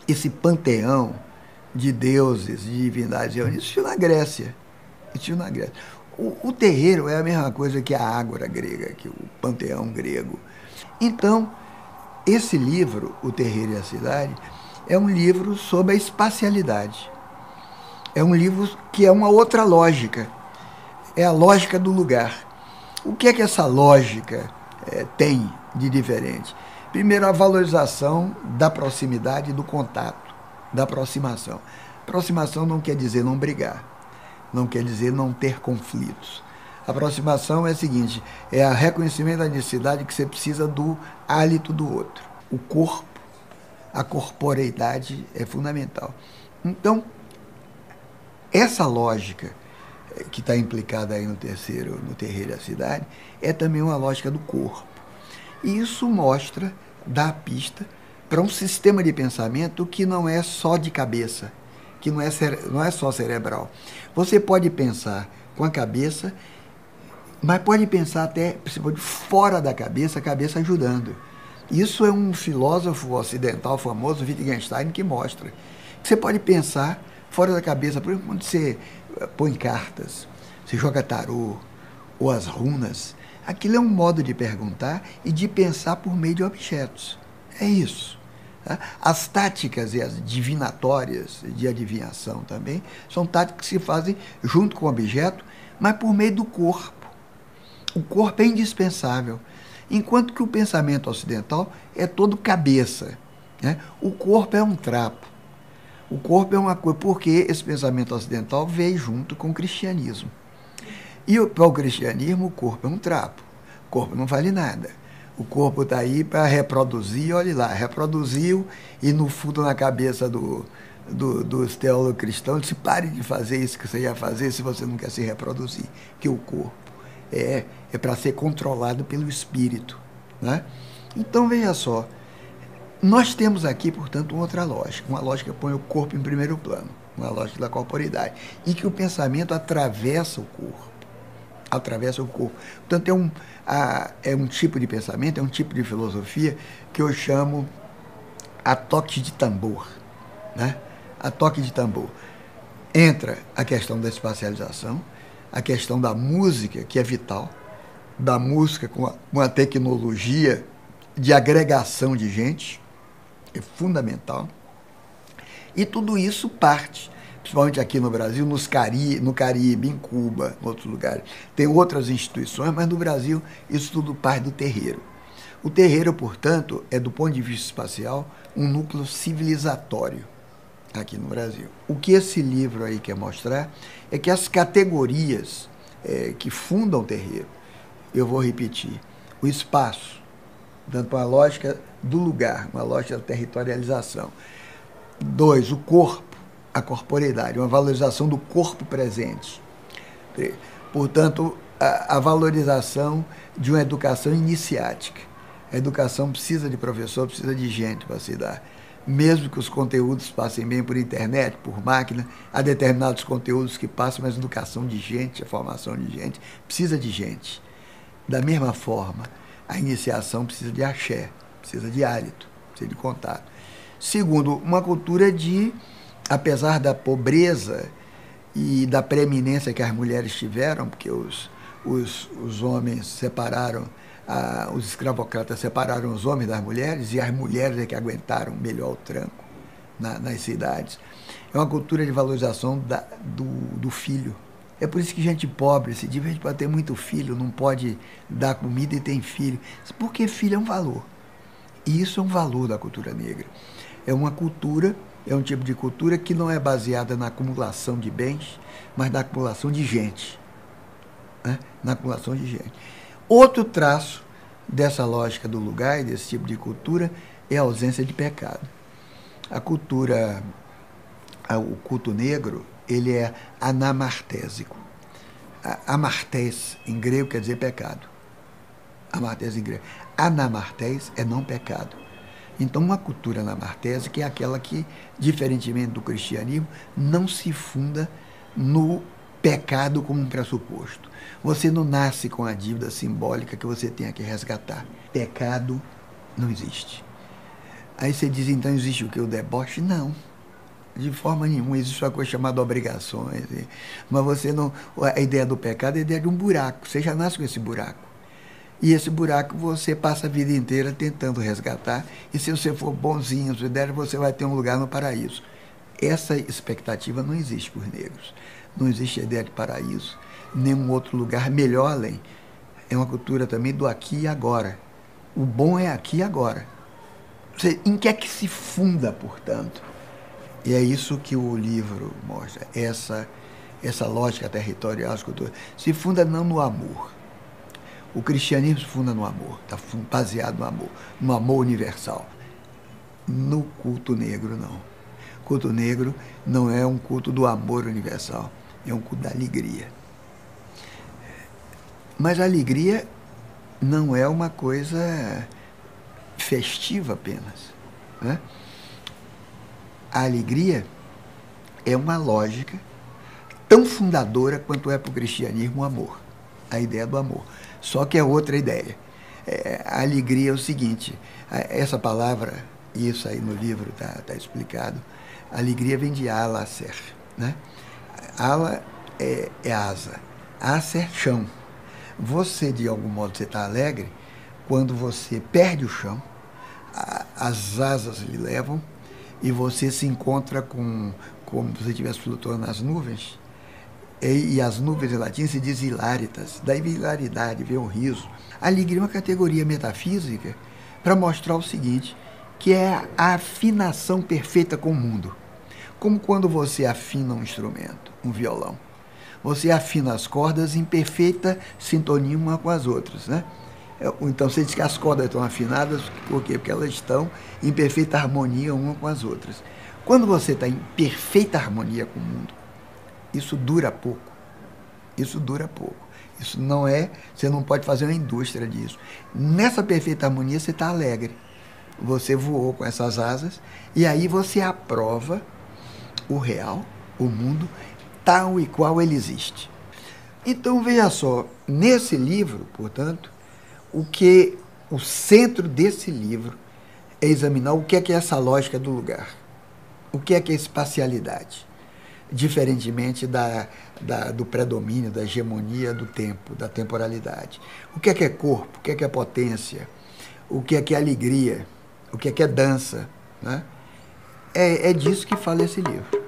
Esse panteão de deuses, de divindades, isso existiu na Grécia. O terreiro é a mesma coisa que a ágora grega, que o panteão grego. Então, esse livro, O Terreiro e a Cidade, é um livro sobre a espacialidade. É um livro que é uma outra lógica. É a lógica do lugar. O que é que essa lógica tem de diferente? Primeiro, a valorização da proximidade e do contato, da aproximação. Aproximação não quer dizer não brigar, não quer dizer não ter conflitos. A aproximação é a seguinte, é o reconhecimento da necessidade que você precisa do hálito do outro. O corpo, a corporeidade é fundamental. Então, essa lógica que está implicada aí no terreiro e a cidade, é também uma lógica do corpo. E isso mostra, dá a pista para um sistema de pensamento que não é só de cabeça, que não é só cerebral. Você pode pensar com a cabeça, mas pode pensar até fora da cabeça, a cabeça ajudando. Isso é um filósofo ocidental famoso, Wittgenstein, que mostra. Você pode pensar fora da cabeça, por exemplo, quando você põe cartas, você joga tarô, ou as runas, aquilo é um modo de perguntar e de pensar por meio de objetos. É isso. Tá? As táticas e as divinatórias de adivinhação também são táticas que se fazem junto com o objeto, mas por meio do corpo. O corpo é indispensável, enquanto que o pensamento ocidental é todo cabeça. Né? O corpo é um trapo. O corpo é uma coisa, porque esse pensamento ocidental veio junto com o cristianismo. E para o cristianismo, o corpo é um trapo. O corpo não vale nada. O corpo está aí para reproduzir, olha lá, reproduziu, e no fundo, na cabeça dos teólogos cristãos, disse, pare de fazer isso que você ia fazer se você não quer se reproduzir. Que o corpo é para ser controlado pelo espírito. Né? Então, veja só, nós temos aqui, portanto, uma lógica que põe o corpo em primeiro plano, uma lógica da corporeidade, e que o pensamento atravessa o corpo. Portanto, é um tipo de pensamento, é um tipo de filosofia que eu chamo a toque de tambor. Né? A toque de tambor. Entra a questão da espacialização, a questão da música, que é vital, da música com uma tecnologia de agregação de gente, é fundamental. E tudo isso parte, principalmente aqui no Brasil, no Caribe, em Cuba, em outros lugares. Tem outras instituições, mas no Brasil isso tudo parte do terreiro. O terreiro, portanto, é, do ponto de vista espacial, um núcleo civilizatório aqui no Brasil. O que esse livro aí quer mostrar é que as categorias que fundam o terreiro, eu vou repetir, o espaço, dando uma lógica do lugar, uma lógica da territorialização. 2, o corpo, a corporeidade, uma valorização do corpo presente. 3, portanto, a valorização de uma educação iniciática. A educação precisa de professor, precisa de gente para se dar. Mesmo que os conteúdos passem bem por internet, por máquina, há determinados conteúdos que passam, mas a educação de gente, a formação de gente, precisa de gente. Da mesma forma, a iniciação precisa de axé, precisa de hálito, precisa de contato. Segundo, uma cultura de, apesar da pobreza e da preeminência que as mulheres tiveram, porque os homens separaram, os escravocratas separaram os homens das mulheres, e as mulheres é que aguentaram melhor o tranco, nas cidades. É uma cultura de valorização do filho. É por isso que gente pobre se diverte para ter muito filho, não pode dar comida e tem filho. Porque filho é um valor. E isso é um valor da cultura negra. É uma cultura, é um tipo de cultura que não é baseada na acumulação de bens, mas na acumulação de gente. Né? Na acumulação de gente. Outro traço dessa lógica do lugar e desse tipo de cultura é a ausência de pecado. A cultura, o culto negro, ele é anamartésico. Amartés, em grego, quer dizer pecado. Amartés em grego. Anamartés é não pecado. Então, uma cultura anamartésica é aquela que, diferentemente do cristianismo, não se funda no pecado como um pressuposto. Você não nasce com a dívida simbólica que você tenha que resgatar. Pecado não existe. Aí você diz, então existe o que? O deboche? Não. De forma nenhuma, existe uma coisa chamada obrigações. Mas você não. A ideia do pecado é a ideia de um buraco. Você já nasce com esse buraco. E esse buraco você passa a vida inteira tentando resgatar. E se você for bonzinho, você vai ter um lugar no paraíso. Essa expectativa não existe para os negros. Não existe a ideia de paraíso, nenhum outro lugar melhor além. É uma cultura também do aqui e agora. O bom é aqui e agora. Em que é que se funda, portanto? E é isso que o livro mostra, essa lógica territorial, se funda não no amor. O cristianismo se funda no amor, está baseado no amor universal. No culto negro, não. O culto negro não é um culto do amor universal, é um culto da alegria. Mas a alegria não é uma coisa festiva apenas, né? A alegria é uma lógica tão fundadora quanto é para o cristianismo o amor, a ideia do amor. Só que é outra ideia. A alegria é o seguinte, essa palavra, isso aí no livro está explicado, a alegria vem de ala, ser, né? Ala é asa, acer, chão. Você, de algum modo, você está alegre quando você perde o chão, as asas lhe levam, e você se encontra como se você estivesse flutuando nas nuvens, e as nuvens em latim se diz hilaritas, daí vem hilaridade, vem o riso. A alegria é uma categoria metafísica para mostrar o seguinte, que é a afinação perfeita com o mundo. Como quando você afina um instrumento, um violão. Você afina as cordas em perfeita sintonia uma com as outras, né? Então, você diz que as cordas estão afinadas, por quê? Porque elas estão em perfeita harmonia uma com as outras. Quando você está em perfeita harmonia com o mundo, isso dura pouco. Isso dura pouco. Isso não é... Você não pode fazer uma indústria disso. Nessa perfeita harmonia, você está alegre. Você voou com essas asas e aí você aprova o real, o mundo, tal e qual ele existe. Então, veja só, nesse livro, portanto, o centro desse livro é examinar o que é essa lógica do lugar, o que é espacialidade, diferentemente do predomínio, da hegemonia do tempo, da temporalidade. O que é corpo, o que é potência, o que é alegria, o que é dança, né? É disso que fala esse livro.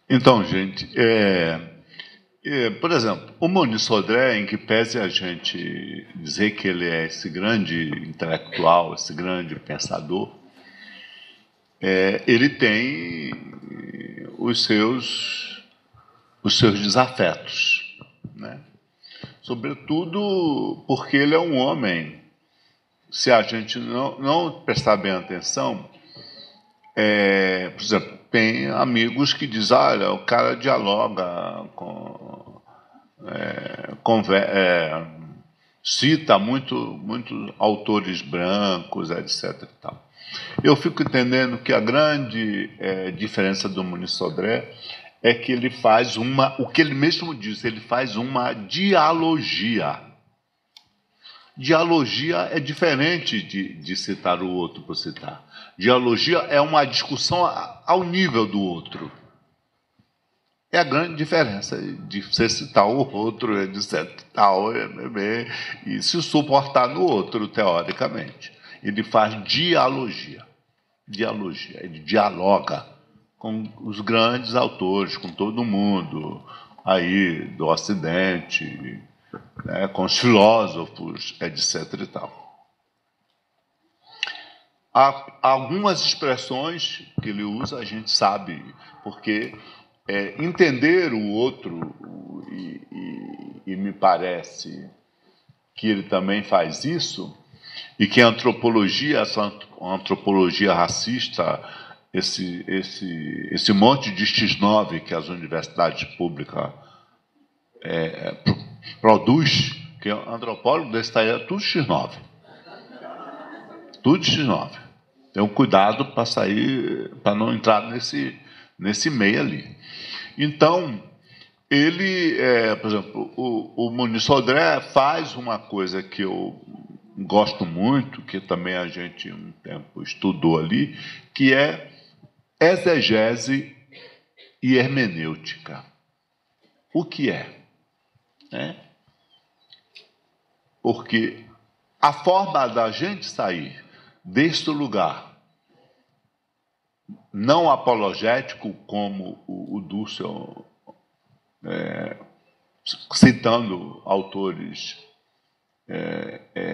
Então, gente, por exemplo, o Moni Sodré, em que pese a gente dizer que ele é esse grande intelectual, esse grande pensador, ele tem os seus desafetos, né? Sobretudo porque ele é um homem, se a gente não prestar bem atenção, por exemplo, tem amigos que dizem, olha, o cara dialoga cita muitos autores brancos, etc. E tal. Eu fico entendendo que a grande diferença do Muniz Sodré é que ele faz o que ele mesmo diz, ele faz uma dialogia. Dialogia é diferente de citar o outro por citar. Dialogia é uma discussão ao nível do outro. É a grande diferença de você citar o outro, de tal, e se suportar no outro, teoricamente. Ele faz dialogia. Dialogia. Ele dialoga com os grandes autores, com todo mundo aí do Ocidente, né, com os filósofos, etc. e tal. Há algumas expressões que ele usa, a gente sabe, porque entender o outro, e me parece que ele também faz isso, e que a antropologia, essa antropologia racista, esse monte de X9 que as universidades públicas produz, que antropólogo desse aí é tudo X9. Tudo X9. Tenham cuidado para sair, para não entrar nesse meio ali. Então, ele, por exemplo, o Muniz Sodré faz uma coisa que eu gosto muito, que também a gente um tempo estudou ali, que é exegese e hermenêutica. O que é? Porque a forma da gente sair deste lugar não apologético, como o Dussel, citando autores,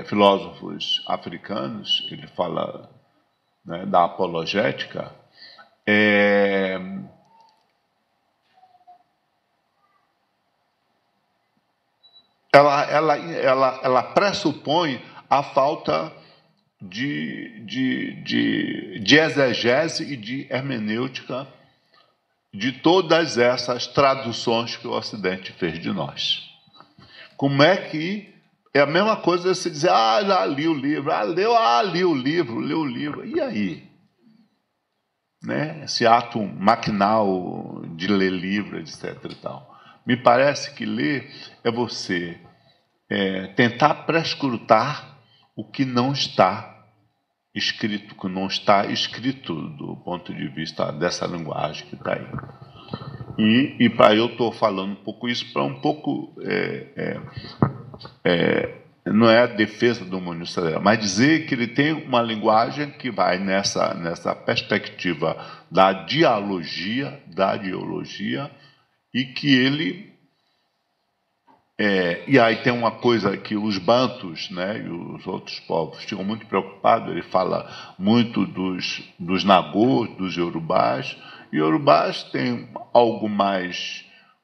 filósofos africanos, ele fala, né, da apologética, ela pressupõe a falta de exegese e de hermenêutica de todas essas traduções que o Ocidente fez de nós. Como é que é a mesma coisa você dizer, já li o livro, leu o livro, e aí? Né? Esse ato maquinal de ler livro, etc. e tal. Me parece que ler é você tentar prescrutar o que não está escrito, que não está escrito do ponto de vista dessa linguagem que está aí. E para eu estou falando um pouco isso para um pouco não é a defesa do Muniz Sodré, mas dizer que ele tem uma linguagem que vai nessa perspectiva da dialogia, da ideologia, e que ele e aí tem uma coisa que os bantus, né, e os outros povos ficam muito preocupados. Ele fala muito dos nagôs, dos yorubás. E yorubás tem algo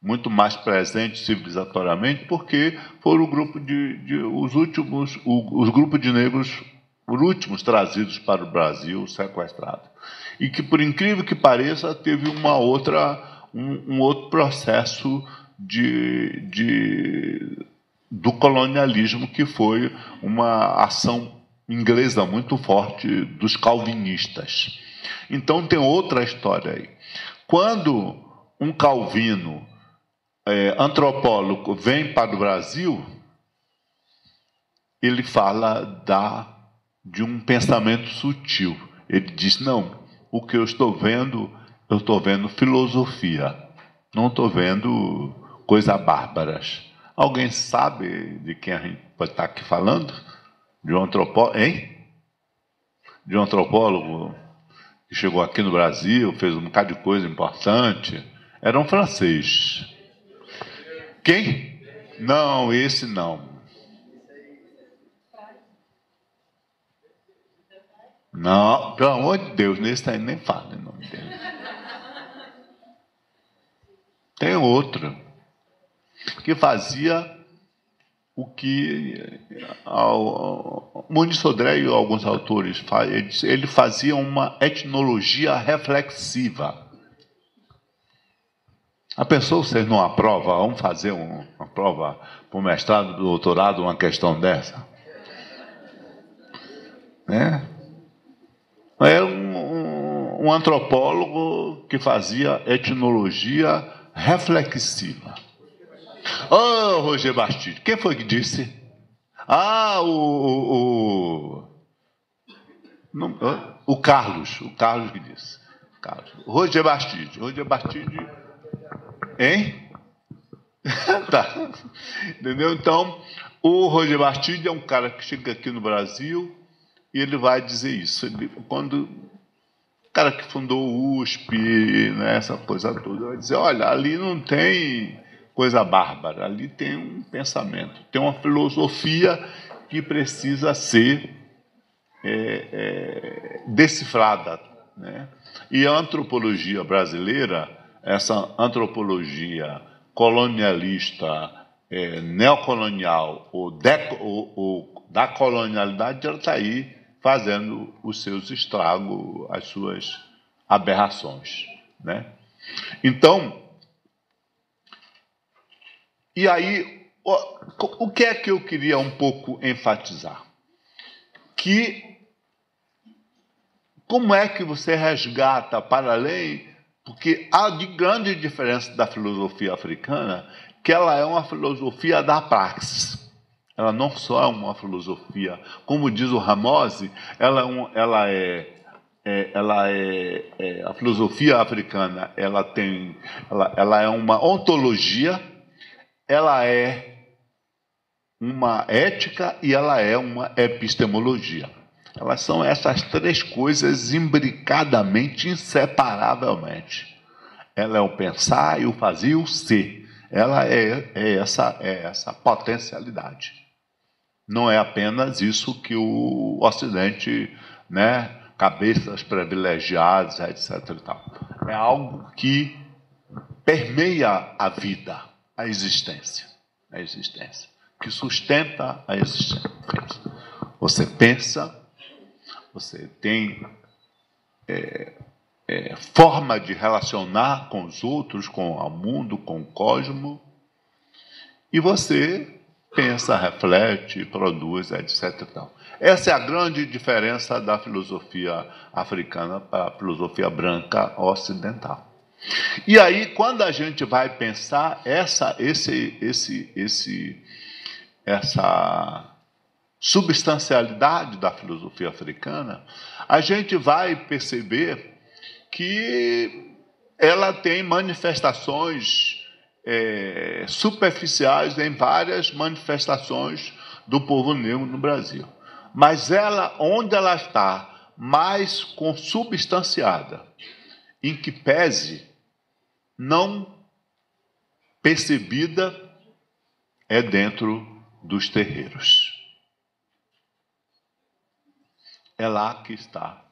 muito mais presente civilizatoriamente, porque foram o grupo os grupos de negros, os últimos trazidos para o Brasil, sequestrados. E que, por incrível que pareça, teve um outro processo do colonialismo, que foi uma ação inglesa muito forte dos calvinistas. Então tem outra história aí. Quando um calvino antropólogo vem para o Brasil, ele fala de um pensamento sutil. Ele diz, não, o que eu estou vendo filosofia, não estou vendo coisas bárbaras. Alguém sabe de quem a gente pode estar aqui falando? De um antropólogo, hein? De um antropólogo que chegou aqui no Brasil, fez um bocado de coisa importante. Era um francês. Quem? Não, esse não. Não, pelo amor de Deus, nesse aí nem fala em nome dele. Tem outro que fazia o que o Muniz Sodré e alguns autores fazem. Ele fazia uma etnologia reflexiva. A pessoa, vocês não aprovam, vamos fazer uma prova para o mestrado, doutorado, uma questão dessa? Né? Era um antropólogo que fazia etnologia reflexiva. Oh, Roger Bastide, quem foi que disse? Ah, o Carlos que disse. Carlos. Roger Bastide. Hein? Tá. Entendeu? Então, o Roger Bastide é um cara que chega aqui no Brasil e ele vai dizer isso. Quando o cara que fundou o USP, né, essa coisa toda, vai dizer, olha, ali não tem coisa bárbara, ali tem um pensamento, tem uma filosofia que precisa ser decifrada, né? E a antropologia brasileira, essa antropologia colonialista, neocolonial ou da colonialidade, ela está aí fazendo os seus estragos, as suas aberrações, né? Então, e aí, o que é que eu queria um pouco enfatizar? Que como é que você resgata para além, porque há de grande diferença da filosofia africana, que ela é uma filosofia da praxis. Ela não só é uma filosofia, como diz o Ramose, a filosofia africana, ela é uma ontologia, ela é uma ética e ela é uma epistemologia. Elas são essas três coisas imbricadamente, inseparavelmente. Ela é o pensar e o fazer e o ser. Ela é essa potencialidade. Não é apenas isso que o Ocidente, né, cabeças privilegiadas, etc. E tal. É algo que permeia a vida, a existência, que sustenta a existência. Você pensa, você tem forma de relacionar com os outros, com o mundo, com o cosmos, e você pensa, reflete, produz, etc. Essa é a grande diferença da filosofia africana para a filosofia branca ocidental. E aí, quando a gente vai pensar essa substancialidade da filosofia africana, a gente vai perceber que ela tem manifestações superficiais em várias manifestações do povo negro no Brasil. Mas ela, onde ela está mais consubstanciada, em que pese não percebida, é dentro dos terreiros. É lá que está.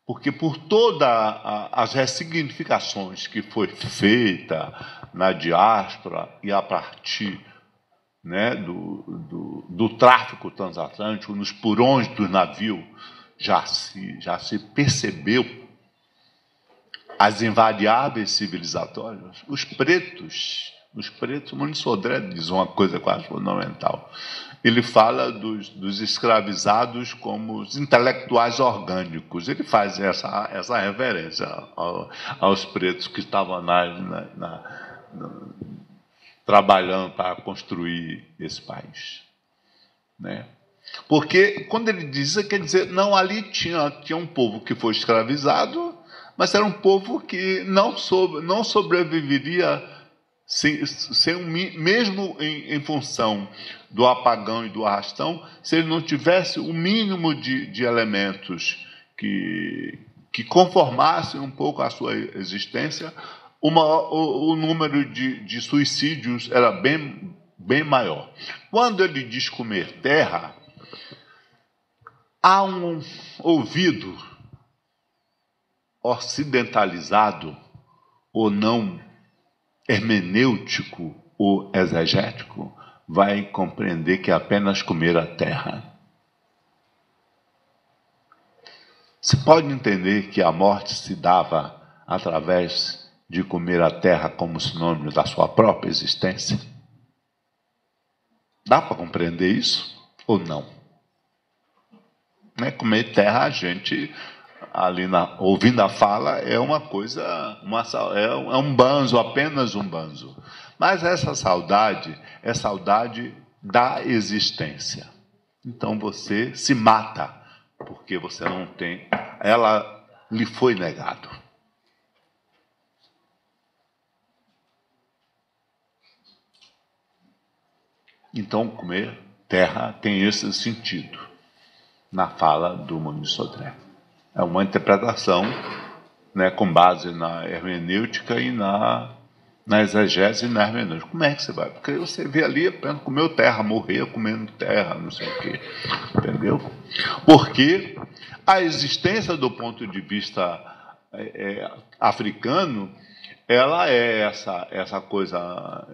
Porque por todas as ressignificações que foi feita na diáspora e a partir, né, do tráfico transatlântico, nos porões do navio, já se percebeu as invariáveis civilizatórias. Os pretos, Mano Sodré diz uma coisa quase fundamental. Ele fala dos escravizados como os intelectuais orgânicos. Ele faz essa referência aos pretos que estavam trabalhando para construir esse país, né? Porque quando ele diz isso, quer dizer, não, ali tinha um povo que foi escravizado, mas era um povo que não sobreviveria mesmo em função do apagão e do arrastão, se ele não tivesse o mínimo de elementos que conformassem um pouco a sua existência, o número de suicídios era bem maior. Quando ele diz comer terra, há um ouvido ocidentalizado ou não hermenêutico ou exegético vai compreender que é apenas comer a terra. Se pode entender que a morte se dava através de comer a terra como sinônimo da sua própria existência? Dá para compreender isso ou não? Né? Comer terra, a gente, ali ouvindo a fala, é uma coisa, é um banzo, apenas um banzo. Mas essa saudade é saudade da existência. Então você se mata, porque você não tem, ela lhe foi negado. Então comer terra tem esse sentido na fala do Muniz Sodré. É uma interpretação, né, com base na hermenêutica e na exegese e na hermenêutica. Como é que você vai? Porque você vê ali, comeu terra, morreu comendo terra, não sei o quê. Entendeu? Porque a existência do ponto de vista africano, ela é essa coisa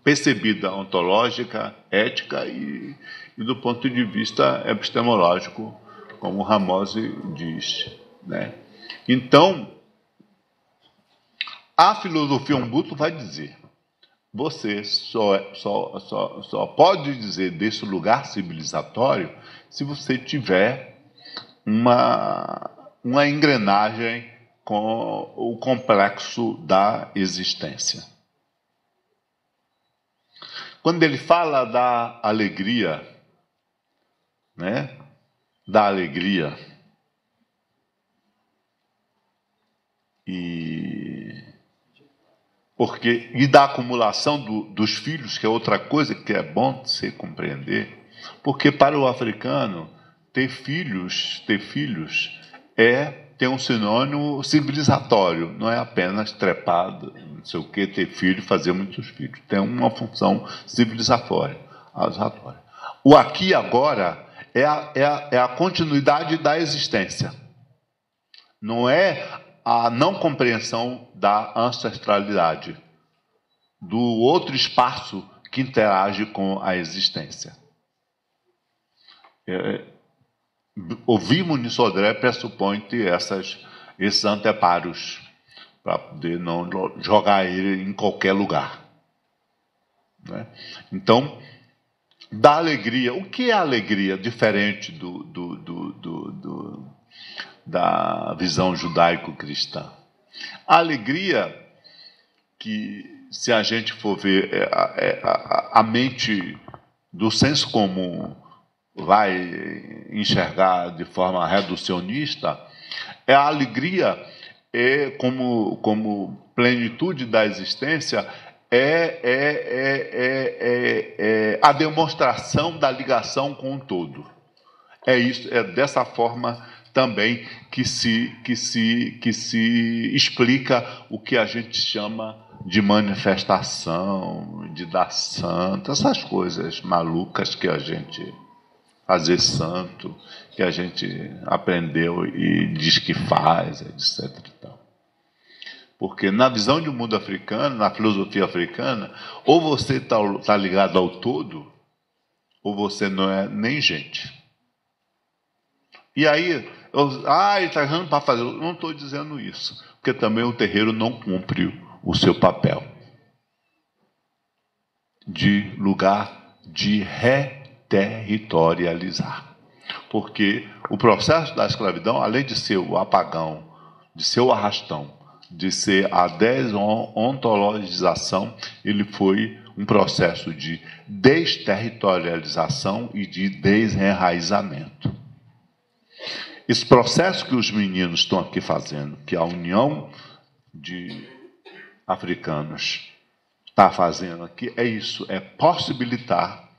percebida ontológica, ética e do ponto de vista epistemológico, como Ramose diz, né? Então, a filosofia Ubuntu vai dizer: você só pode dizer desse lugar civilizatório se você tiver uma engrenagem com o complexo da existência. Quando ele fala da alegria, né? Da alegria e da acumulação dos filhos, que é outra coisa que é bom você compreender, porque para o africano ter filhos tem um sinônimo civilizatório, não é apenas trepado, não sei o que, ter filho, fazer muitos filhos, tem uma função civilizatória. O aqui e agora é a continuidade da existência, não é a não compreensão da ancestralidade, do outro espaço que interage com a existência. Ouvir Muniz Sodré pressupõe ter esses anteparos para poder não jogar ele em qualquer lugar, né? Então, da alegria. O que é alegria diferente da visão judaico-cristã? A alegria, que se a gente for ver a mente do senso comum vai enxergar de forma reducionista, a alegria como plenitude da existência a demonstração da ligação com o todo. É dessa forma também que se explica o que a gente chama de manifestação, de dar santo, essas coisas malucas que a gente fazer santo, que a gente aprendeu e diz que faz, etc. Porque na visão de um mundo africano, na filosofia africana, ou você está ligado ao todo, ou você não é nem gente. E aí, ele está dizendo para fazer. Eu não estou dizendo isso, porque também o terreiro não cumpre o seu papel de lugar de reterritorializar. Porque o processo da escravidão, além de ser o apagão, de ser o arrastão, de ser a desontologização, ele foi um processo de desterritorialização e de desenraizamento. Esse processo que os meninos estão aqui fazendo, que a União de Africanos está fazendo aqui, é isso, é possibilitar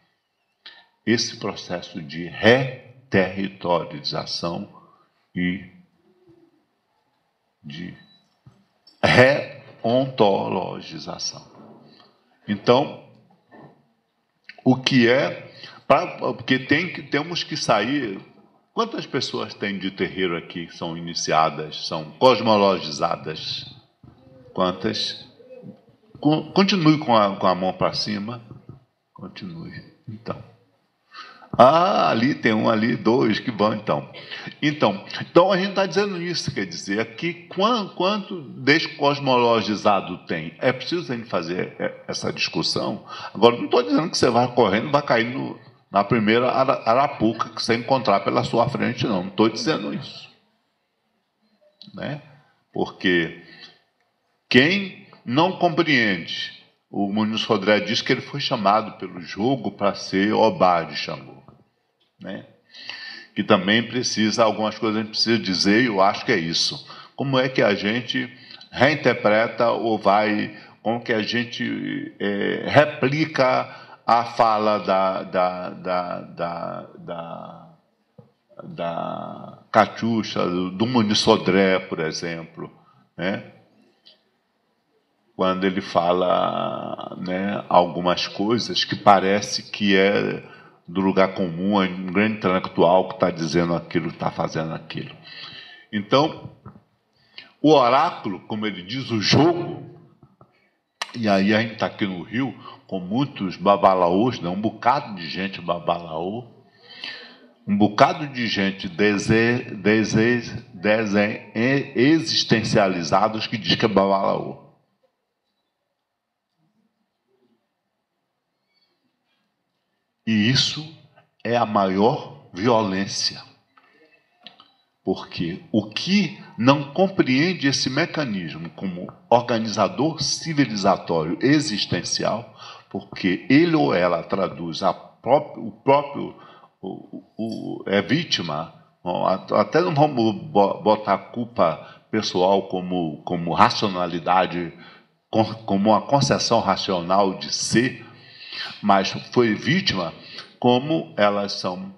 esse processo de reterritorialização e de reontologização. Então, o que é... Porque temos que sair... Quantas pessoas tem de terreiro aqui que são iniciadas, são cosmologizadas? Quantas? Continue com a mão para cima. Continue. Então, Ah, ali tem um, ali dois, que bom, então. Então a gente está dizendo isso, quer dizer, que quanto descosmologizado tem? É preciso a gente fazer essa discussão. Agora, não estou dizendo que você vai correndo, vai cair na primeira arapuca que você encontrar pela sua frente, não. Não estou dizendo isso. Né? Porque quem não compreende, o Muniz Sodré diz que ele foi chamado pelo jogo para ser Obá de Xangô. Né? Que também precisa, algumas coisas a gente precisa dizer, e eu acho que é isso. Como é que a gente reinterpreta ou como que a gente replica a fala da Catiuxa, do Muniz Sodré, por exemplo, né? Quando ele fala, né, algumas coisas que parece que é do lugar comum, é um grande intelectual que está dizendo aquilo, está fazendo aquilo. Então, o oráculo, como ele diz, o jogo, e aí a gente está aqui no Rio com muitos babalaôs, né, um bocado de gente babalaô, um bocado de gente existencializados que diz que é babalaô. E isso é a maior violência. Porque o que não compreende esse mecanismo como organizador civilizatório existencial, porque ele ou ela traduz é vítima, até não vamos botar a culpa pessoal como racionalidade, como uma concessão racional de ser, mas foi vítima, como elas são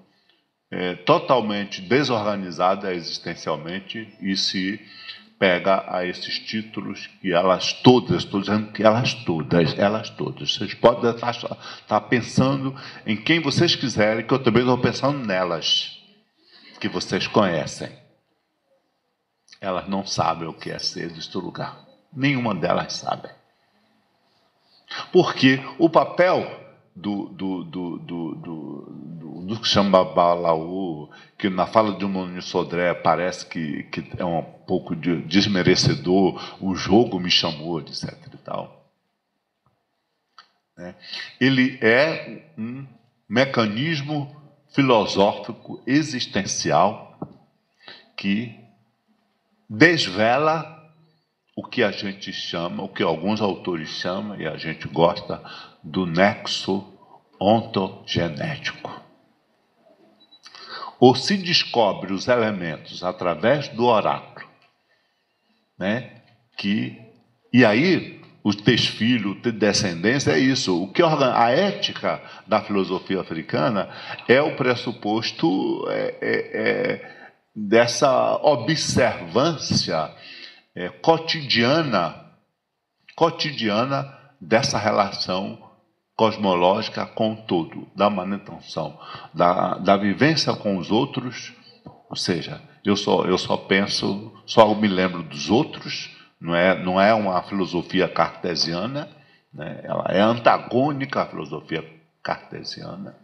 totalmente desorganizadas existencialmente e se pega a esses títulos que elas todas, estou dizendo que elas todas, vocês podem estar pensando em quem vocês quiserem, que eu também estou pensando nelas, que vocês conhecem. Elas não sabem o que é ser deste lugar. Nenhuma delas sabe. Porque o papel do que chama babalaô, que na fala de Muniz Sodré parece que é um pouco desmerecedor, o jogo me chamou, etc. e tal. Ele é um mecanismo filosófico existencial que desvela o que a gente chama, o que alguns autores chamam, e a gente gosta, do nexo ontogenético. Ou se descobre os elementos através do oráculo, né? E aí, o ter filho, ter descendência, é isso. O que a ética da filosofia africana é o pressuposto dessa observância cotidiana dessa relação cosmológica com o todo, da manutenção, da vivência com os outros. Ou seja, eu só penso, só me lembro dos outros. Não é uma filosofia cartesiana, né? Ela é antagônica à filosofia cartesiana.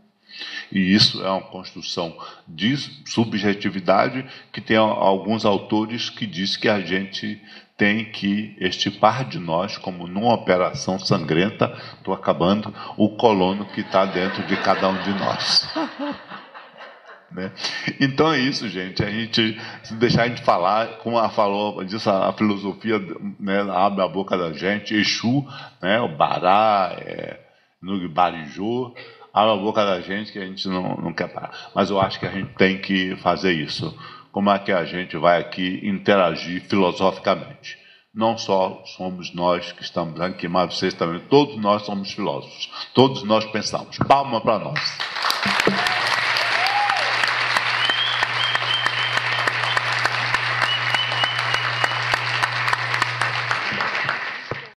E isso é uma construção de subjetividade que tem alguns autores que dizem que a gente tem que extirpar de nós, como numa operação sangrenta, estou acabando, o colono que está dentro de cada um de nós. Né? Então é isso, gente. Se deixar a gente falar, como ela falou, disso, a filosofia, né, abre a boca da gente, Exu, né, o Bará, Nugbarijô, abre a boca da gente que a gente não quer parar. Mas eu acho que a gente tem que fazer isso. Como é que a gente vai aqui interagir filosoficamente? Não só somos nós que estamos aqui, mas vocês também. Todos nós somos filósofos. Todos nós pensamos. Palma para nós.